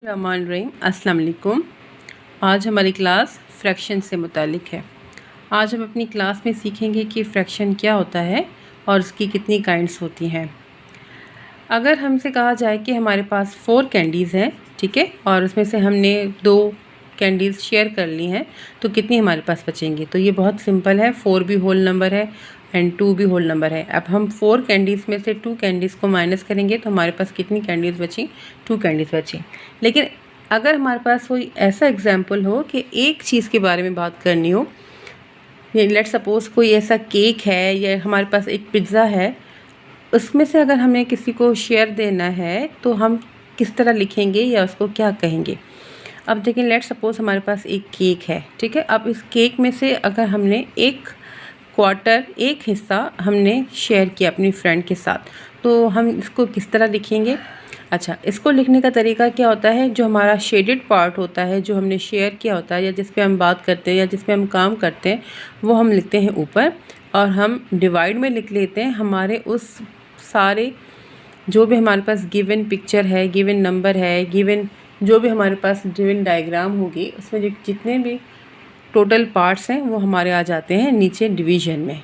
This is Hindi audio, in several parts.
अस्सलाम वालेकुम। आज हमारी क्लास फ्रैक्शन से मुतालिक है। आज हम अपनी क्लास में सीखेंगे कि फ्रैक्शन क्या होता है और उसकी कितनी काइंड्स होती हैं। अगर हमसे कहा जाए कि हमारे पास 4 कैंडीज़ हैं, ठीक है, और उसमें से हमने 2 कैंडीज़ शेयर कर ली हैं, तो कितनी हमारे पास बचेंगी। तो ये बहुत सिंपल है, 4 भी होल नंबर है एंड 2 भी होल नंबर है। अब हम 4 कैंडीज़ में से 2 कैंडीज़ को माइनस करेंगे तो हमारे पास कितनी कैंडीज़ बची, 2 कैंडीज़ बची। लेकिन अगर हमारे पास कोई ऐसा एग्जाम्पल हो कि एक चीज़ के बारे में बात करनी हो, लेट सपोज़ कोई ऐसा केक है या हमारे पास एक पिज़्ज़ा है, उसमें से अगर हमें किसी को शेयर देना है तो हम किस तरह लिखेंगे या उसको क्या कहेंगे। अब देखिए, लेट सपोज़ हमारे पास एक केक है, ठीक है। अब इस केक में से अगर हमने एक क्वार्टर, एक हिस्सा हमने शेयर किया अपनी फ्रेंड के साथ, तो हम इसको किस तरह लिखेंगे। अच्छा, इसको लिखने का तरीका क्या होता है, जो हमारा शेडेड पार्ट होता है, जो हमने शेयर किया होता है या जिस पे हम बात करते हैं या जिस पे हम काम करते हैं, वो हम लिखते हैं ऊपर, और हम डिवाइड में लिख लेते हैं हमारे उस सारे जो भी हमारे पास गिवन पिक्चर है, गिवन नंबर है, गिवन जो भी हमारे पास गिवन डायग्राम होगी, उसमें जो जितने भी टोटल पार्ट्स हैं वो हमारे आ जाते हैं नीचे डिवीज़न में।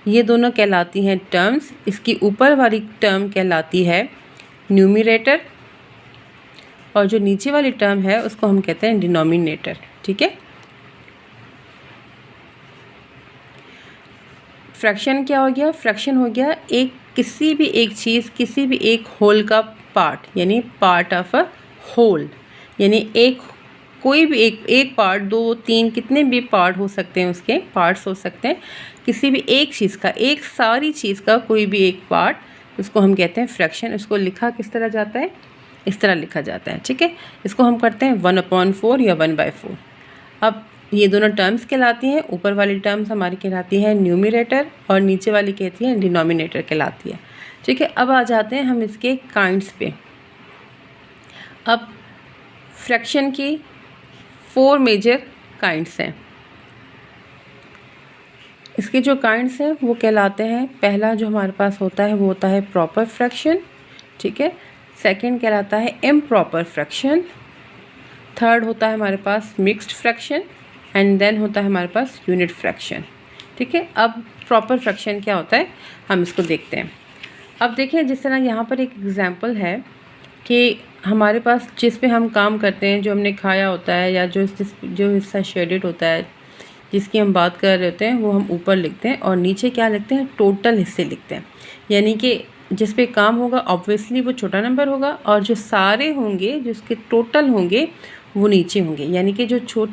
ये दोनों कहलाती हैं टर्म्स। इसकी ऊपर वाली टर्म कहलाती है न्यूमरेटर और जो नीचे वाली टर्म है उसको हम कहते हैं डिनोमिनेटर, ठीक है। फ्रैक्शन क्या हो गया, फ्रैक्शन हो गया एक किसी भी एक चीज़, किसी भी एक होल का पार्ट, यानी पार्ट ऑफ अ होल, यानी एक कोई भी एक पार्ट, 2, 3 कितने भी पार्ट हो सकते हैं, उसके पार्ट्स हो सकते हैं, किसी भी एक चीज़ का, एक सारी चीज़ का कोई भी एक पार्ट, उसको हम कहते हैं फ्रैक्शन। इसको लिखा किस तरह जाता है, इस तरह लिखा जाता है, ठीक है। इसको हम करते हैं 1/4 या 1/4। अब ये दोनों टर्म्स कहलाती हैं, ऊपर वाली टर्म्स हमारी कहलाती है न्यूमरेटर और नीचे वाली कहती है डिनोमिनेटर कहलाती है, ठीक है। अब आ जाते हैं हम इसके काइंड्स पे। अब फ्रैक्शन की 4 मेजर काइंड्स हैं। इसके जो काइंड्स हैं वो कहलाते हैं, पहला जो हमारे पास होता है वो होता है प्रॉपर फ्रैक्शन, ठीक है। सेकंड कहलाता है इम्प्रॉपर फ्रैक्शन। थर्ड होता है हमारे पास मिक्स्ड फ्रैक्शन एंड देन होता है हमारे पास यूनिट फ्रैक्शन, ठीक है। अब प्रॉपर फ्रैक्शन क्या होता है हम इसको देखते हैं। अब देखिए, जिस तरह यहाँ पर एक एग्जांपल है कि हमारे पास जिस पे हम काम करते हैं, जो हमने खाया होता है या जो हिस्सा शेडेड होता है जिसकी हम बात कर रहे होते हैं, वो हम ऊपर लिखते हैं और नीचे क्या लिखते हैं, टोटल हिस्से लिखते हैं। यानी कि जिस पे काम होगा ऑब्वियसली वो छोटा नंबर होगा और जो सारे होंगे, जिसके टोटल होंगे, वो नीचे होंगे। यानी कि जो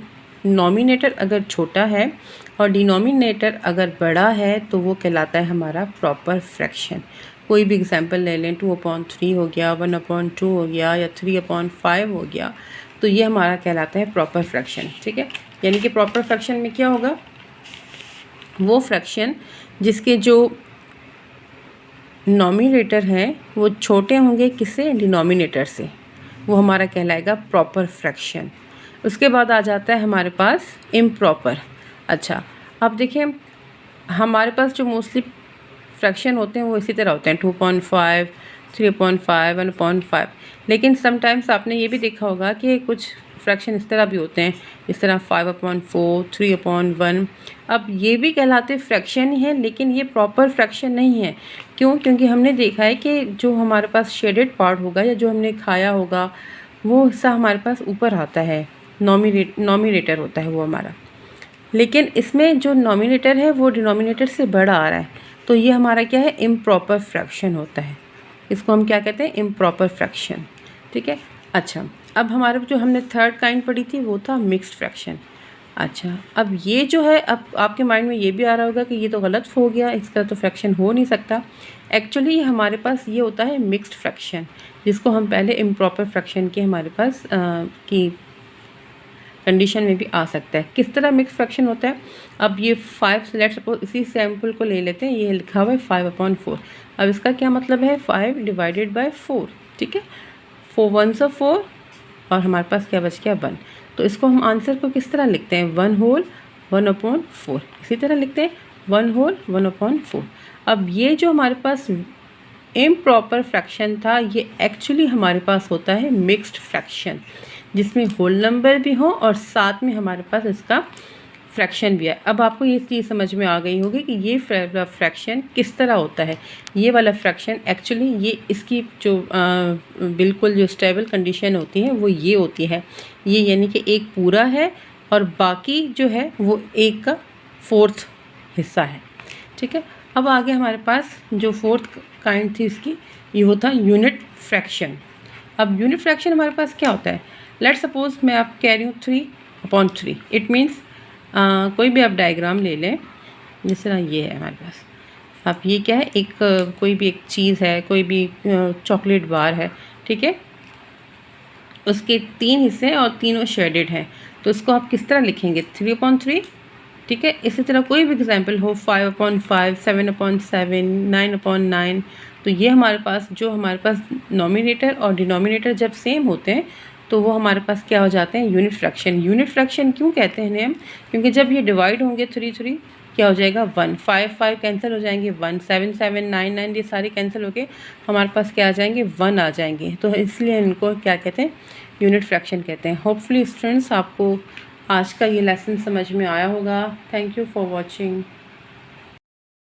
नॉमिनेटर अगर छोटा है और डिनोमिनेटर अगर बड़ा है तो वो कहलाता है हमारा प्रॉपर फ्रैक्शन। कोई भी एग्जांपल ले लें, 2/3 हो गया, 1/2 हो गया या 3/5 हो गया, तो ये हमारा कहलाता है प्रॉपर फ्रैक्शन, ठीक है। यानी कि प्रॉपर फ्रैक्शन में क्या होगा, वो फ्रैक्शन जिसके जो नॉमिनेटर हैं वो छोटे होंगे किससे, डिनोमिनेटर से, वो हमारा कहलाएगा प्रॉपर फ्रैक्शन। उसके बाद आ जाता है हमारे पास इम्प्रॉपर। अच्छा, अब देखिए, हमारे पास जो मोस्टली फ्रैक्शन होते हैं वो इसी तरह होते हैं, 2/5, 3/5, 1/5। लेकिन समटाइम्स आपने ये भी देखा होगा कि कुछ फ्रैक्शन इस तरह भी होते हैं, इस तरह 5/4, 3/1। अब ये भी कहलाते फ्रैक्शन ही है, लेकिन ये प्रॉपर फ्रैक्शन नहीं है। क्यों? क्योंकि हमने देखा है कि जो हमारे पास शेडेड पार्ट होगा या जो हमने खाया होगा, वो हिस्सा हमारे पास ऊपर आता है, नॉमिनेटर होता है वो हमारा। लेकिन इसमें जो नॉमिनेटर है वो डिनोमिनेटर से बड़ा आ रहा है, तो ये हमारा क्या है, इम्प्रॉपर फ्रैक्शन होता है। इसको हम क्या कहते हैं, इम्प्रॉपर फ्रैक्शन, ठीक है। अच्छा, अब हमारे जो हमने थर्ड काइंड पढ़ी थी वो था मिक्स्ड फ्रैक्शन। अच्छा, अब ये जो है, अब आपके माइंड में ये भी आ रहा होगा कि ये तो गलत हो गया, इस तरह तो फ्रैक्शन हो नहीं सकता। एक्चुअली हमारे पास ये होता है मिक्स्ड फ्रैक्शन, जिसको हम पहले इम्प्रॉपर फ्रैक्शन के हमारे पास की कंडीशन में भी आ सकता है। किस तरह मिक्स फ्रैक्शन होता है, अब ये 5, लेट्स सपोज इसी सैम्पल को ले लेते हैं, ये लिखा हुआ है 5/4। अब इसका क्या मतलब है, 5/4, ठीक है। 4 1s 4 और हमारे पास क्या बच गया, 1। तो इसको हम आंसर को किस तरह लिखते हैं, 1 होल 1/4, इसी तरह लिखते हैं 1 होल 1/4। अब ये जो हमारे पास इम्प्रॉपर फ्रैक्शन था, ये एक्चुअली हमारे पास होता है मिक्स्ड फ्रैक्शन, जिसमें होल नंबर भी हो और साथ में हमारे पास इसका फ्रैक्शन भी है। अब आपको ये चीज़ समझ में आ गई होगी कि ये फ्रैक्शन किस तरह होता है। ये वाला फ्रैक्शन एक्चुअली ये इसकी जो बिल्कुल जो स्टेबल कंडीशन होती है वो ये होती है, ये यानी कि एक पूरा है और बाकी जो है वो एक का फोर्थ हिस्सा है। ठीक है, अब आगे हमारे पास जो फोर्थ काइंड थी इसकी, ये होता है यूनिट फ्रैक्शन। अब यूनिट फ्रैक्शन हमारे पास क्या होता है, लेट्स सपोज मैं आप कह रही हूँ 3/3, इट मीन्स कोई भी आप डायग्राम ले लें, जिस तरह ये है हमारे पास। अब ये क्या है, एक कोई भी एक चीज़ है, कोई भी चॉकलेट बार है, ठीक है, उसके 3 हिस्से हैं और तीनों शेडेड हैं, तो इसको आप किस तरह लिखेंगे, 3/3। ठीक है, इसी तरह कोई भी एग्जांपल हो, 5/5, 7/7, 9/9, तो ये हमारे पास जो हमारे पास नॉमिनेटर और डिनोमिनेटर जब सेम होते हैं तो वो हमारे पास क्या हो जाते हैं, यूनिट फ्रैक्शन। यूनिट फ्रैक्शन क्यों कहते हैं इन्हें हम, क्योंकि जब ये डिवाइड होंगे 3 क्या हो जाएगा 1, 5 कैंसिल हो जाएंगे, 1 7 7 9 9 ये सारे कैंसिल होके हमारे पास क्या आ जाएंगे, 1 आ जाएंगे, तो इसलिए इनको क्या कहते हैं, यूनिट फ्रैक्शन कहते हैं। होपफुली स्टूडेंट्स आपको आज का ये लेसन समझ में आया होगा। Thank you for watching.